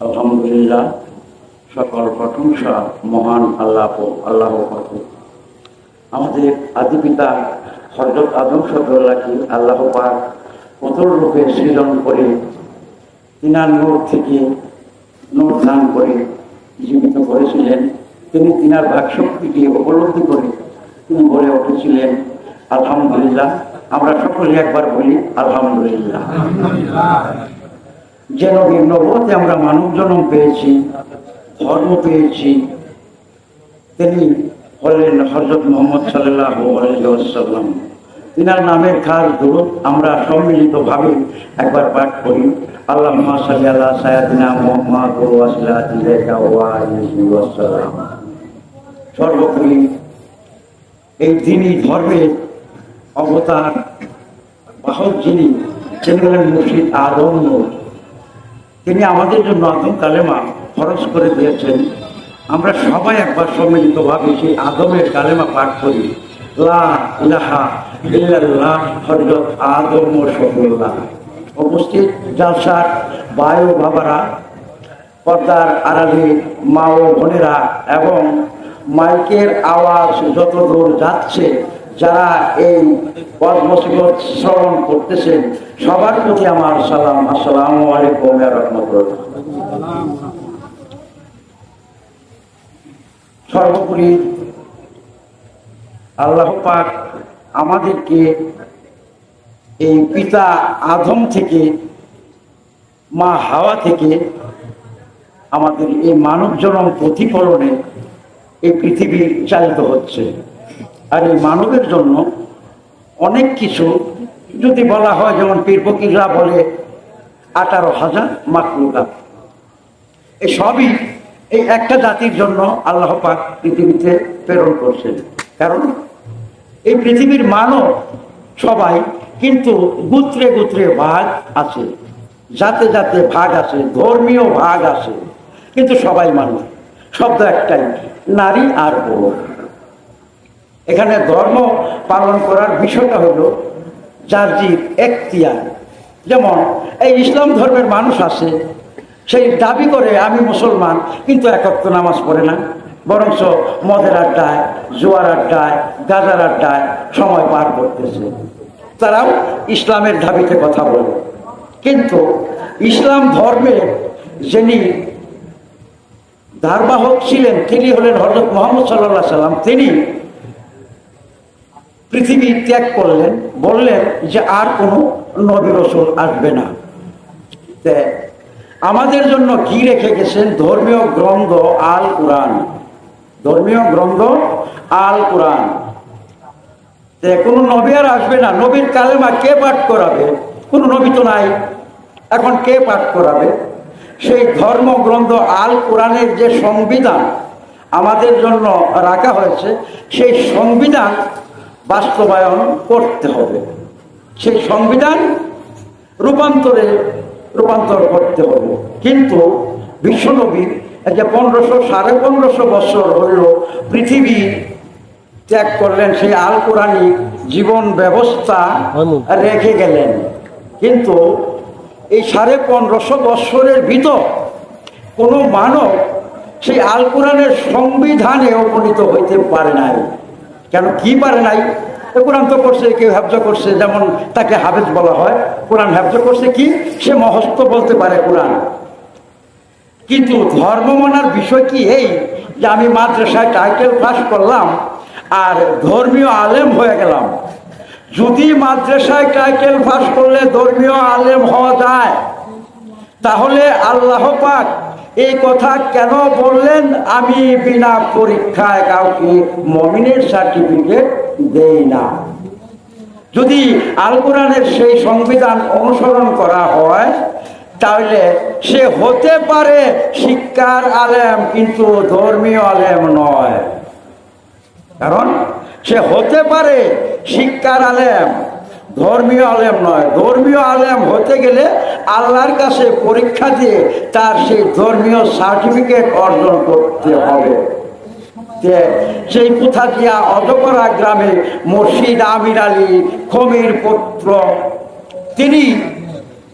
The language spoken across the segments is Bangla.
আলহামদুলিল্লাহ, সকল প্রশংসা মহান আল্লাহ আমাদের আদি পিতা হযরত আদম সদরুল্লাহকে আল্লাহ পাক প্রথম রূপে সৃজন করে তিনার নূর থেকে নূর দান করে জীবিত করেছিলেন। তিনি তিনার বাকশক্তিকে উপলব্ধি করে তিনি বলে উঠেছিলেন আলহামদুলিল্লাহ। আমরা সকলে একবার বলি আলহামদুলিল্লাহ। যে নবীর নবুয়তে আমরা মানব জন্ম পেয়েছি, ধর্ম পেয়েছি, তিনি হলেন হযরত মুহাম্মদ সাল্লাল্লাহু আলাইহি ওয়াসাল্লাম। তিনার নামের খাস দুরূদ আমরা সম্মিলিতভাবে একবার পাঠ করি। আল্লাহুম্মা সাল্লি আলা সাইয়্যিদিনা মুহাম্মাদ ওয়া সাল্লাল্লাহু আলাইহি ওয়াসাল্লাম। সর্বোপরি এই দ্বীনি ধর্মের অবতার বাহক যিনি হলেন মুর্শিদ আদম নূর। তিনি আমাদের জন্য আদম কালেমা ফরজ করে দিয়েছেন। আমরা সবাই একবার সম্মিলিতভাবে সেই আদমের কালেমা পাঠ করি। লা ইলাহা ইল্লাল্লাহ হযরত আদম রাসূলুল্লাহ। উপস্থিত জালসার ভাই ও বাবারা, পর্দার আড়ালে মা ও বোনেরা এবং মাইকের আওয়াজ যত দূর যাচ্ছে, যারা এই মুসিবত শ্রবণ করতেছেন, সবার প্রতি আমার সালাম। আসসালামু আলাইকুম ওয়া রাহমাতুল্লাহ। সর্বোপরি আল্লাহ পাক আমাদেরকে এই পিতা আদম থেকে, মা হাওয়া থেকে আমাদের এই মানব জন্ম প্রতিফলনে এই পৃথিবী চালিত হচ্ছে। আর এই মানবের জন্য অনেক কিছু যদি বলা হয়, যেমন পীর ফকিররা বলে 18,000 মাখলুকাত, এই সবই এই একটা জাতির জন্য আল্লাহ পাক পৃথিবীতে প্রেরণ করছেন। কারণ এই পৃথিবীর মানব সবাই, কিন্তু গোত্রে গোত্রে ভাগ আছে, জাতে জাতে ভাগ আছে, ধর্মীয় ভাগ আছে, কিন্তু সবাই মানুষ। শব্দ একটাই, নারী আর পুরুষ। এখানে ধর্ম পালন করার বিষয়টা হলো যার জীব এখতিয়ার। যেমন এই ইসলাম ধর্মের মানুষ আছে, সেই দাবি করে আমি মুসলমান, কিন্তু একাত্ম নামাজ পড়ে না, বরঞ্চ মদের আড্ডায়, জুয়ার আড্ডায়, গাজার আড্ডায় সময় পার করতেছে। তারাও ইসলামের দাবিতে কথা বলে, কিন্তু ইসলাম ধর্মের যিনি ধারবাহক ছিলেন তিনি হলেন হযরত মুহাম্মদ সাল্লাল্লাহু আলাইহি সাল্লাম। তিনি পৃথিবী ত্যাগ করলেন, বললেন যে আর কোনো নবী রাসূল আসবে না। আমাদের জন্য কি রেখে গেছেন? ধর্মীয় গ্রন্থ আল কুরআন। ধর্মীয় গ্রন্থ আল কুরআন। কোনো নবী আর আসবে না। নবীর কালেমা কে পাঠ করাবে? কোনো নবী তো নাই, এখন কে পাঠ করাবে? সেই ধর্মগ্রন্থ আল কুরআনের যে সংবিধান আমাদের জন্য রাখা হয়েছে, সেই সংবিধান বাস্তবায়ন করতে হবে। সেই সংবিধান রূপান্তর করতে হবে। কিন্তু বিশ্বনবী যে 1500 বছর হইল পৃথিবী ত্যাগ করলেন, সেই আল কুরআনি জীবন ব্যবস্থা রেখে গেলেন। কিন্তু এই 1550 বছরের ভিতর কোনো মানব সেই আল কুরআনের সংবিধানে উপনীত হইতে পারে নাই। কেন কি পারে নাই? কোরআন তো করছে, কেউ হেফজ করছে, যেমন তাকে হাফেজ বলা হয়। কোরআন হেফজ করছে কি? সে মুখস্থ বলতে পারে কোরআন। কিন্তু ধর্ম মানার বিষয় কি এই যে আমি মাদ্রাসায় টাইটেল পাস করলাম আর ধর্মীয় আলেম হয়ে গেলাম? যদি মাদ্রাসায় টাইটেল পাস করলে ধর্মীয় আলেম হওয়া যায়, তাহলে আল্লাহ পাক এই কথা কেন বললেন আমি বিনা পরীক্ষায় কাউকে মুমিনের সার্টিফিকেট দেই না? যদি আল কুরআনের সেই সংবিধান অনুসরণ করা হয়, তাহলে সে হতে পারে শিক্ষার আলেম, কিন্তু ধর্মীয় আলেম নয়। কারণ সে হতে পারে শিক্ষার আলেম, ধর্মীয় আলেম নয়। ধর্মীয় আলেম হতে গেলে আল্লাহর কাছে পরীক্ষা দিয়ে তার সেই ধর্মীয় সার্টিফিকেট অর্জন করতে হবে। সেই কুথাজিয়া অজপাড়া গ্রামে মুর্শিদ আমির আলী খমির পুত্র, তিনি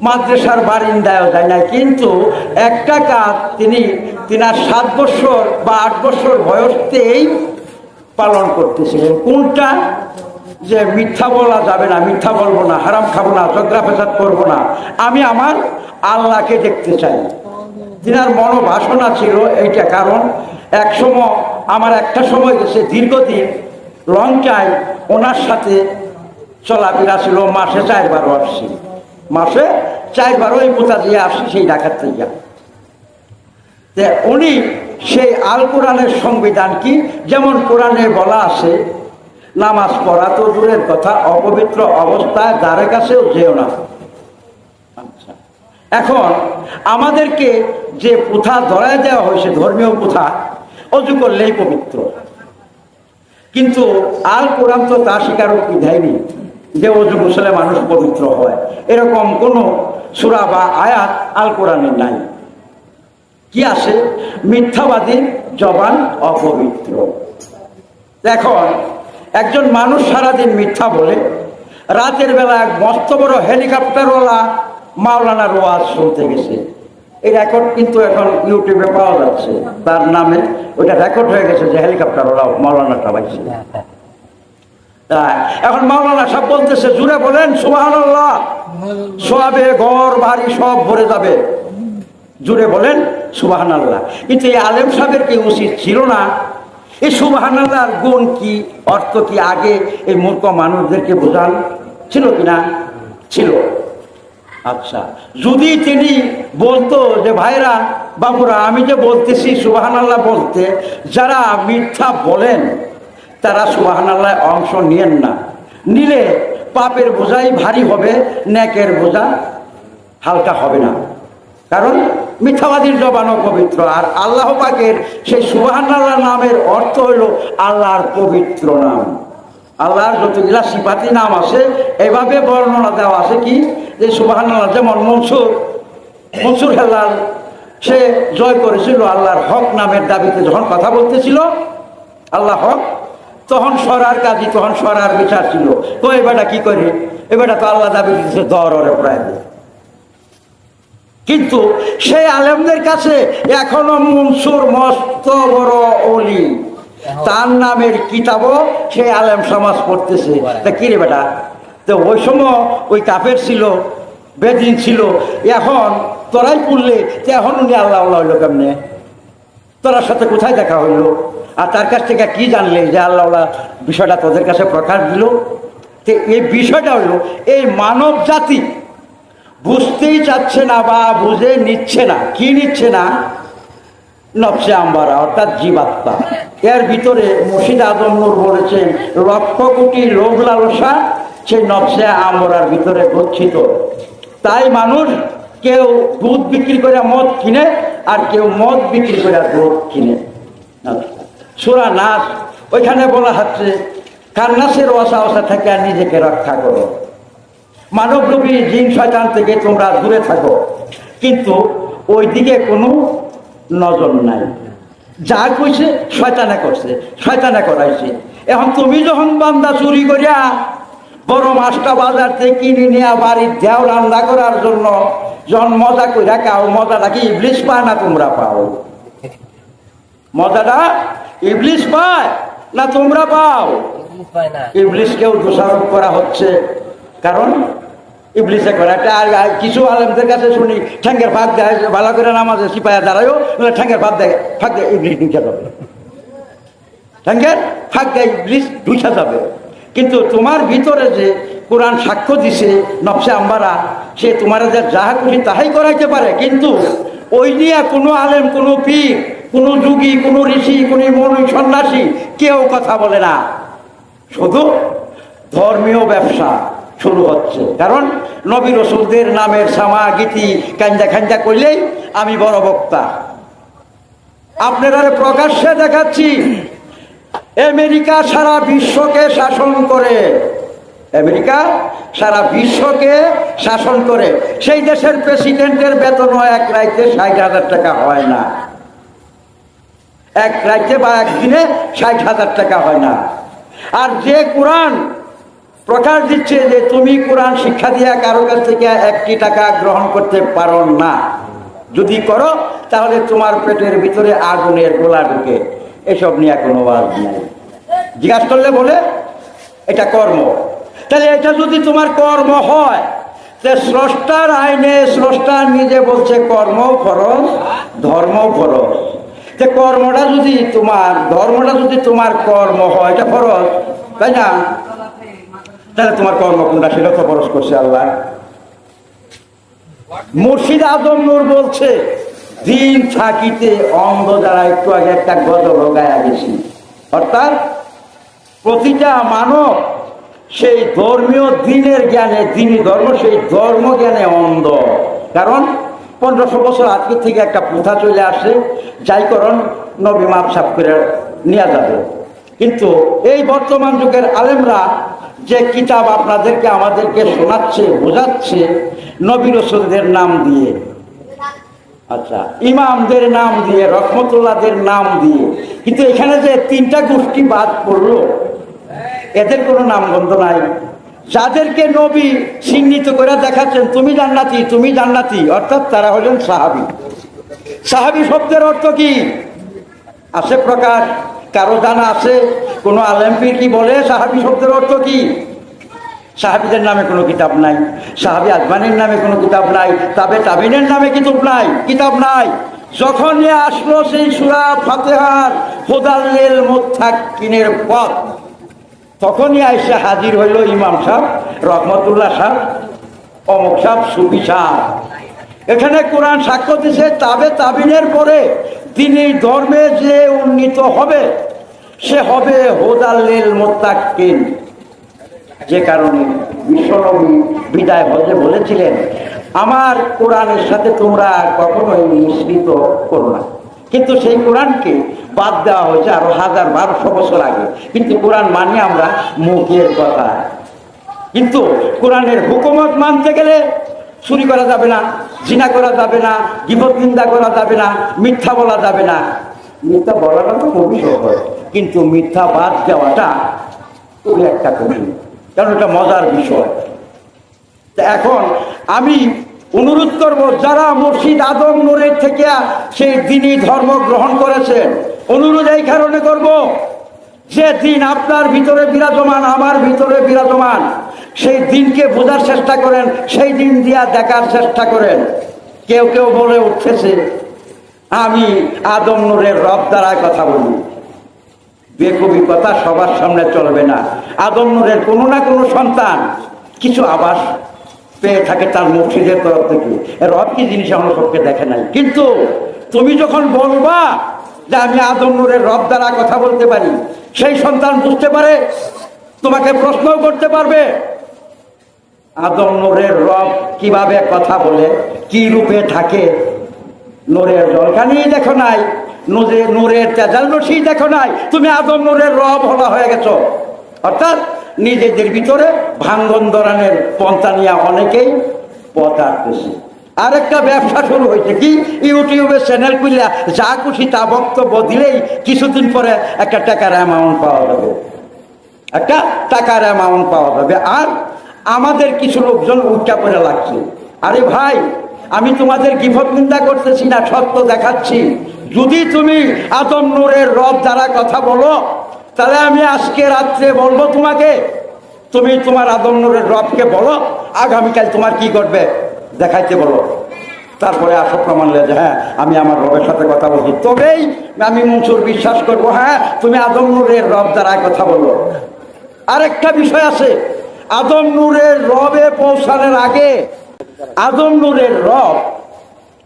মাদ্রাসার বারিন্দায়ও যায় না, কিন্তু একটা কাজ তিনার 7 বছর বা 8 বছর বয়সতেই পালন করতেছিলেন। কোনটা? যে মিথ্যা বলা যাবে না, মিথ্যা বলবো না, হারাম খাবো না, ঝগড়া ফেসাদ করবো না, আমি আমার আল্লাহকে দেখতে চাই। তিনার মনোবাসনা ছিল এইটা। কারণ আমার একটা সময় গেছে দীর্ঘদিন, লং টাইম ওনার সাথে চলাফেরা ছিল, মাসে 4 বারও আসছি, মাসে 4 বারও এই পোতা দিয়ে আসছি সেই ঢাকার থেকে। উনি সেই আল কোরআনের সংবিধান কি, যেমন কোরআনে বলা আছে নামাজ পড়া তো দূরের কথা, অপবিত্র অবস্থায় যার কাছেও যেও না। আচ্ছা, এখন আমাদেরকে যে প্রথা ধরায় দেওয়া হয়েছে, ধর্মীয় প্রথা, অজু করলেই পবিত্র, কিন্তু আল কোরআন তো তা স্বীকারোক্তি দেয়নি যে অজু গোসলে মানুষ পবিত্র হয়। এরকম কোনো সূরা বা আয়াত আল কোরআনে নাই। কি আছে? মিথ্যাবাদীর জবান অপবিত্র। এখন একজন মানুষ সারাদিন মিথ্যা বলে, রাতের বেলা এক মস্ত বড় হেলিকপ্টারওয়ালা মাওলানার ওয়াজ শুনতে গেছে। এই রেকর্ড কিন্তু এখন ইউটিউবে পাওয়া যাচ্ছে, তার নামে ওইটা রেকর্ড হয়ে গেছে যে হেলিকপ্টারওয়ালা মাওলানাটা পাইছে। এখন মাওলানা সব বলতেছে, জুড়ে বলেন সুবহানাল্লাহ, সবে ঘর বাড়ি সব ভরে যাবে, জুড়ে বলেন সুবহানাল্লাহ। কিন্তু এই আলেম সাহেবের কি উচিত ছিল না এই সুবহানাল্লাহর গুণ কি, অর্থ কি আগে এই মূর্খ মানুষদেরকে বোঝান ছিল কিনা? ছিল। আচ্ছা, যদি তিনি বলতো যে ভাইরা বাবুরা, আমি যে বলতেছি সুবহানাল্লাহ বলতে, যারা মিথ্যা বলেন তারা সুবহানাল্লাহ অংশ নিয়েন না, নিলে পাপের বোঝাই ভারী হবে, নেকের বোঝা হালকা হবে না। কারণ মিথ্যাবাদীর জবান পবিত্র, আর আল্লাহ পাকের সেই সুবহানাল্লাহ নামের অর্থ হইল আল্লাহর পবিত্র নাম। আল্লাহর যতগুলা সিফাতি নাম আছে এভাবে বর্ণনা দেওয়া আছে কি, যে সুবহানাল্লাহ, যেমন মনসুর হেলাল সে জয় করেছিল আল্লাহর হক নামের দাবিতে, যখন কথা বলতেছিল আল্লাহ হক, তখন সরার কাজী, তখন সরার বিচার ছিল, তো এবারটা কি করে, এবারটা তো আল্লাহ দাবি দিতেছে দরে প্রায়। কিন্তু সেই আলেমদের কাছে এখনো মনসুর মস্ত বড় ওলি, তার নামের কিতাবও সেই আলেম সমাজ পড়তেছে। তা কি রে বেটা, তো ওই সময় ওই কাফের ছিল, বেদিন ছিল, এখন তোরাই পড়লে, তো এখন উনি আল্লাহ আল্লাহ হইলো কেমনে? তোরার সাথে কোথায় দেখা হইলো? আর তার কাছ থেকে কি জানলে যে আল্লাহ বিষয়টা তোদের কাছে প্রকাশ দিল? তো এই বিষয়টা হইলো, এই মানব জাতি বুঝতেই চাচ্ছে না বা বুঝে নিচ্ছে না। কি নিচ্ছে না? নফসে আম্বারা, অর্থাৎ জীবাত্মা। এর ভিতরে মুর্শিদ আজম নূর বলেছেন, লক্ষ কোটি লোভ লালসা সেই নফসে আম্বারার ভিতরে গচ্ছিত। তাই মানুষ কেউ দুধ বিক্রি করে মদ কিনে, আর কেউ মদ বিক্রি করে দুধ কিনে। সূরা নাস, ওইখানে বলা হচ্ছে খান্নাসের ওয়াসওয়াসা থেকে নিজেকে রক্ষা করো, মানবরূপী জিন শয়তান থেকে তোমরা দূরে থাকো। কিন্তু ওই দিকে কোনো নজর নাই। যা কইছে শয়তানে করছে, শয়তানে করাইছে। এখন তুমি যখন বান্দা চুরি করিয়া বড় মাছটা বাজার থেকে কিনে নিয়ে বাড়ির দেও রান্না করার জন্য যখন মজা কইরা খাও, মজাটা কি ইবলিশ পায় না তোমরা পাও? মজাটা ইবলিশ পায় না তোমরা পাও? ইবলিশকেও দোষারোপ করা হচ্ছে, কারণ ইবলিশে করে একটা। আর কিছু আলেমদের কাছে শুনি ঠ্যাঙ্গের ফাঁক দেয়, ভালো করে নামাজে সিপায়া দাঁড়ায়ও, ঠ্যাঙ্গের ফাঁক দেয়, ফাঁক দেয় ইবলিশ ঢুকে যাবে, ঠ্যাঙ্গের ফাঁক দেয় ইবলিশ ঢুকে যাবে। কিন্তু তোমার ভিতরে যে কোরআন সাক্ষ্য দিছে নফসে আম্বারা, সে তোমার যে যাহা খুশি তাহাই করাইতে পারে, কিন্তু ওই নিয়ে কোনো আলেম, কোনো পীর, কোনো যোগী, কোনো ঋষি, কোনো মৌলবী, সন্ন্যাসী কেউ কথা বলে না। শুধু ধর্মীয় ব্যবসা শুরু হচ্ছে। কারণ নবী রসুলদের নামের সামা গীতি কান্দা খান্দা করলেই আমি বড় বক্তা। আপনারা প্রকাশ্যে দেখাচ্ছি, আমেরিকা সারা বিশ্বকে শাসন করে, আমেরিকা সারা বিশ্বকে শাসন করে। সেই দেশের প্রেসিডেন্টের বেতনও এক রাইতে 60,000 টাকা হয় না, এক রাইতে বা একদিনে 60,000 টাকা হয় না। আর যে কোরআন প্রকাশ দিচ্ছে যে তুমি কোরআন শিক্ষা দিয়া কারো কাছ থেকে 1টি টাকা গ্রহণ করতে পারো না, যদি করো তাহলে তোমার পেটের ভিতরে আগুনের গোলা ঢুকে। এসব নিয়ে কোনো ওয়াজ নেই। জিজ্ঞাসা করলে বলে এটা কর্ম। তাহলে এটা যদি তোমার কর্ম হয়, স্রষ্টার আইনে স্রষ্টা নিজে বলছে কর্ম ফরজ, ধর্ম ফরজ। যে কর্মটা যদি তোমার কর্ম হয়, এটা ফরজ, তাই না? তাহলে তোমার কর্ম কোনটা, সেটা তো ফরজ করছে আল্লাহ। মুর্শিদ আজম নূর বলছে দিন থাকিতে অন্ধ যারা, একটু আগে একটা গজল গায়া গেছি, অর্থাৎ প্রতিটা মানব সেই ধর্মীয় দিনের জ্ঞানে, দিনই ধর্ম, সেই ধর্ম জ্ঞানে অন্ধ। কারণ 1500 বছর আজকে থেকে একটা প্রথা চলে আসে, যাই করণ নবী মাপ সাপ করে নেওয়া যাবে। কিন্তু এই বর্তমান যুগের আলেমরা যে কিতাব আপনাদেরকে আমাদেরকে শোনাচ্ছে, বোঝাচ্ছে নবী রাসূলদের নাম দিয়ে, আচ্ছা ইমামদের নাম দিয়ে, রহমতুল্লাহদের নাম দিয়ে, কিন্তু এখানে যে 3টা গোষ্ঠী বাদ পড়লো, এদের কোনো নামগন্ধ নাই। যাদেরকে নবী চিহ্নিত করে দেখাচ্ছেন তুমি জান্নাতি, তুমি জান্নাতি, অর্থাৎ তারা হলেন সাহাবী। সাহাবী শব্দের অর্থ কি আছে প্রকাশ? কারো জানা আছে? কোনো আলেমপীর কি বলে সাহাবী শব্দের অর্থ কি? সাহাবীদের নামে কোনো কিতাব নাই, সাহাবী আজমানের নামে কোনো কিতাব নাই, তাবিনের নামে কিতাব নাই। যখন আসলো সেই সূরা ফাতিহার হুদাল লিল মুত্তাকিনের পথ, তখনই আইসে হাজির হইল ইমাম সাহেব, রহমতুল্লাহ সাহেব, অমুক সাহেব, সুফি সাহেব। এখানে কোরআন সাক্ষ্য দিছে তাবিনের পরে তিনি ধর্মে যে উন্নীত হবে, সে হবে হুদাল লিল মুত্তাকিন। যে কারণে বিশ্বনবী বিদায় হজে বলেছিলেন, আমার কোরআনের সাথে তোমরা কখনোই মিশ্রিত করো না। কিন্তু সেই কোরআনকে বাদ দেওয়া হয়েছে আরো 1200 বছর আগে। কিন্তু কোরআন মানি আমরা মুখের কথা, কিন্তু কোরআনের হুকুমত মানতে গেলে চুরি করা যাবে না, জিনা করা যাবে না, গীবত নিন্দা করা যাবে না, মিথ্যা বলা যাবে না। মিথ্যা বলাটা তো খুবই সহজ, কিন্তু মিথ্যা বাদ দেওয়াটা খুবই একটা কঠিন, কারণ এটা মজার বিষয়। এখন আমি অনুরোধ করব, যারা মুর্শিদ আজম নূরের থেকে সেই দ্বীনি ধর্ম গ্রহণ করেছেন, অনুরোধ এই কারণে করব যে দিন আপনার ভিতরে বিরাজমান, আমার ভিতরে বিরাজমান, সেই দিনকে বোঝার চেষ্টা করেন, সেই দিন দিয়া দেখার চেষ্টা করেন। কেউ কেউ বলে উঠতেছে আমি আদম নূরের রব দ্বারায় কথা বলি। বেকুবি কথা সবার সামনে চলবে না। আদম নূরের কোনো না কোনো সন্তান কিছু আভাস পেয়ে থাকে তার মুর্শিদের তরফ থেকে। রব কি জিনিস আমরা সবকে দেখে নাই, কিন্তু তুমি যখন বলবা যে আমি আদম নূরের রব দ্বারা কথা বলতে পারি, সেই সন্তান বুঝতে পারে, তোমাকে প্রশ্নও করতে পারবে আদম নূরের রব কিভাবে কথা বলে, কি রূপে থাকে। নূরের জলখানি দেখো নাই, নূরের তেজাল রশি দেখো নাই, তুমি আদম নূরের রব হলা হয়ে গেছো। অর্থাৎ নিজেদের ভিতরে ভাঙ্গন ধরানের পন্থা নিয়ে অনেকেই পথ আঁটতেছে। আরেকটা ব্যবসা শুরু হয়েছে, কি ইউটিউবের চ্যানেল খুললে যা খুশি তা বক্তব্য দিলেই কিছুদিন পরে একটা টাকার অ্যামাউন্ট পাওয়া যাবে, একটা টাকার অ্যামাউন্ট পাওয়া যাবে। আর আমাদের কিছু লোকজন উচ্চা করে লাগছে, আরে ভাই আমি তোমাদের গীবত নিন্দা করতেছি না, সত্য দেখাচ্ছি। যদি তুমি আদম নূরের রব দ্বারা কথা বলো, তাহলে আমি আজকে রাত্রে বলবো তোমাকে, তুমি তোমার আদম নূরের রবকে বলো, আগামীকাল তোমার কি করবে দেখাইতে বলো। তারপরে আসো প্রমাণ যে হ্যাঁ আমি আমার রবের সাথে কথা বলছি, তবেই আমি মনসুর বিশ্বাস করবো হ্যাঁ তুমি আদম নূরের রব দ্বারা কথা বলো। আরেকটা বিষয় আছে, আদম নূরের রবে পৌঁছানোর আগে, আদম নূরের রব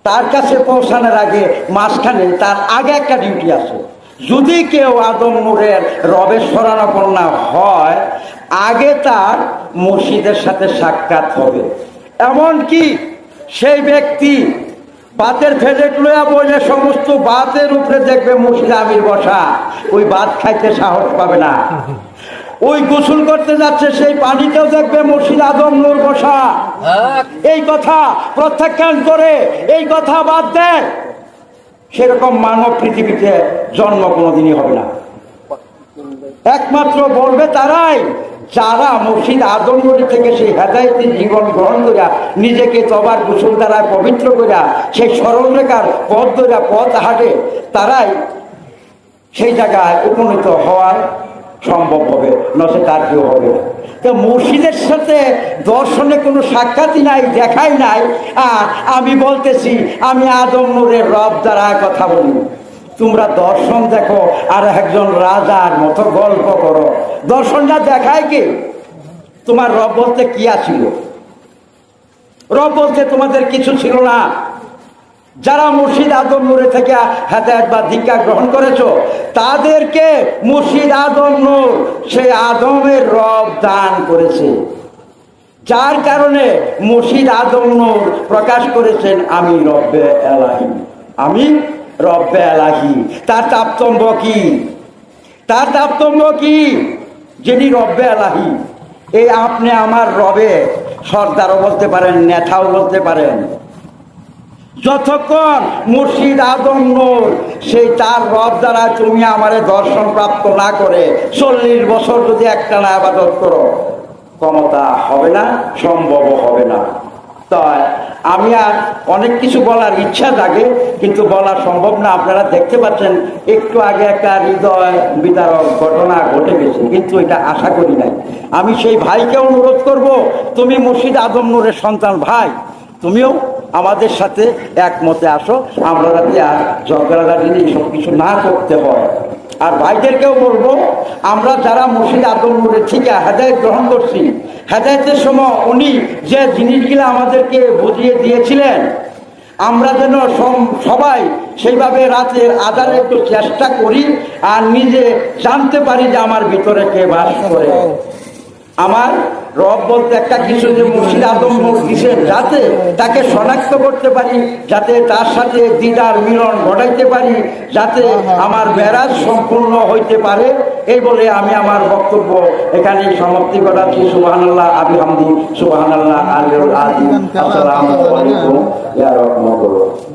তার কাছে পৌঁছানোর আগে মাঝখানে তার আগে একটা ডিউটি আছে। যদি কেউ আদম নূরের রবের শরণাপন্ন হয়, আগে তার মুর্শিদের সাথে সাক্ষাৎ হবে। এমনকি সেই ব্যক্তি বাতের ফেলেট লইয়া বলে সমস্ত বাতের উপরে দেখবে মুর্শিদ আমির বসা, ওই বাত খাইতে সাহস পাবে না। ওই গোসল করতে যাচ্ছে সেই পানিতেও দেখবে মুর্শিদ আদম নূর বসা। এই কথা প্রত্যাখ্যান করে এই কথা বাদ দেয়, সেরকম মানব পৃথিবীতে জন্ম কোনোদিনই হবে না। একমাত্র বলবে তারাই যারা মুর্শিদ আদম নূর থেকে সেই হেদায়েতি জীবন গ্রহণ করিয়া নিজেকে তবার গোসল দ্বারা পবিত্র করিয়া সেই সরল রেখার পথ ধরিয়া পথ হাঁটে, তারাই সেই জায়গায় উপনীত হওয়ার সম্ভব হবে, নচেত তার কেউ হবে না। তো মুর্শিদের সাথে দর্শনে কোনো সাক্ষাৎই নাই, দেখাই নাই, আর আমি বলতেছি আমি আদম নূরের রব দ্বারা কথা বলি। তোমরা দর্শন দেখো আর একজন রাজার মতো গল্প করো। দর্শনটা দেখায় কি? তোমার রব বলতে কি আছিল? রব বলতে তোমাদের কিছু ছিল না। যারা মুর্শিদ আদম নূরে থেকে হেদায়েত বা দীক্ষা গ্রহণ করেছো, তাদেরকে মুর্শিদ আদম নূর সেই আদমের রব দান করেছে, যার কারণে মুর্শিদ আদম নূর প্রকাশ করেছেন আমি রব্বে এলাহি, আমি রব্বে এলাহি। তার তারতম্য কি? তার তারতম্য কি? যিনি রব্বে এলাহি, এই আপনি আমার রবে সর্দারও বলতে পারেন, নেতাও বলতে পারেন। যতক্ষণ মুর্শিদ আদম নূর সেই তার রব দ্বারা তুমি আমারে দর্শন প্রাপ্ত না করে 40 বছর যদি একটানা ইবাদত করো, ক্ষমতা হবে না, সম্ভব হবে না। তাই আমি আর অনেক কিছু বলার ইচ্ছা জাগে, কিন্তু বলা সম্ভব না। আপনারা দেখতে পাচ্ছেন একটু আগে একটা হৃদয় বিদারক ঘটনা ঘটে গেছে, কিন্তু এটা আশা করি নাই। আমি সেই ভাইকে অনুরোধ করব, তুমি মুর্শিদ আদম নূরের সন্তান ভাই, তুমিও আমাদের সাথে একমতে আসো, আমরা যাতে আর ঝগড়াঝাটি এইসব কিছু না করতে হয়। আর ভাইদেরকেও বলবো, আমরা যারা মুর্শিদ আদম নূরের থেকে হেদায়েত গ্রহণ করছি, হেদায়েতের সময় উনি যে জিনিসগুলো আমাদেরকে বুঝিয়ে দিয়েছিলেন, আমরা যেন সবাই সেইভাবে রাতের আধারে একটু চেষ্টা করি আর নিজে জানতে পারি যে আমার ভিতরে কে বাস করে। আমার রব বলতে একটা কিছু যে মুর্শিদ আদম নূর দিছেন, যাতে তাকে শনাক্ত করতে পারি, যাতে তার সাথে দিদার মিলন ঘটাইতে পারি, যাতে আমার মেরাজ সম্পূর্ণ হইতে পারে। এই বলে আমি আমার বক্তব্য এখানে সমাপ্তি ঘটাচ্ছি। সুবহানাল্লাহ আবিহামদি, সুবহানাল্লাহ আলিয়ুল আযীম। আসসালামু আলাইকুম ইয়া রাহমাতুল্লাহ।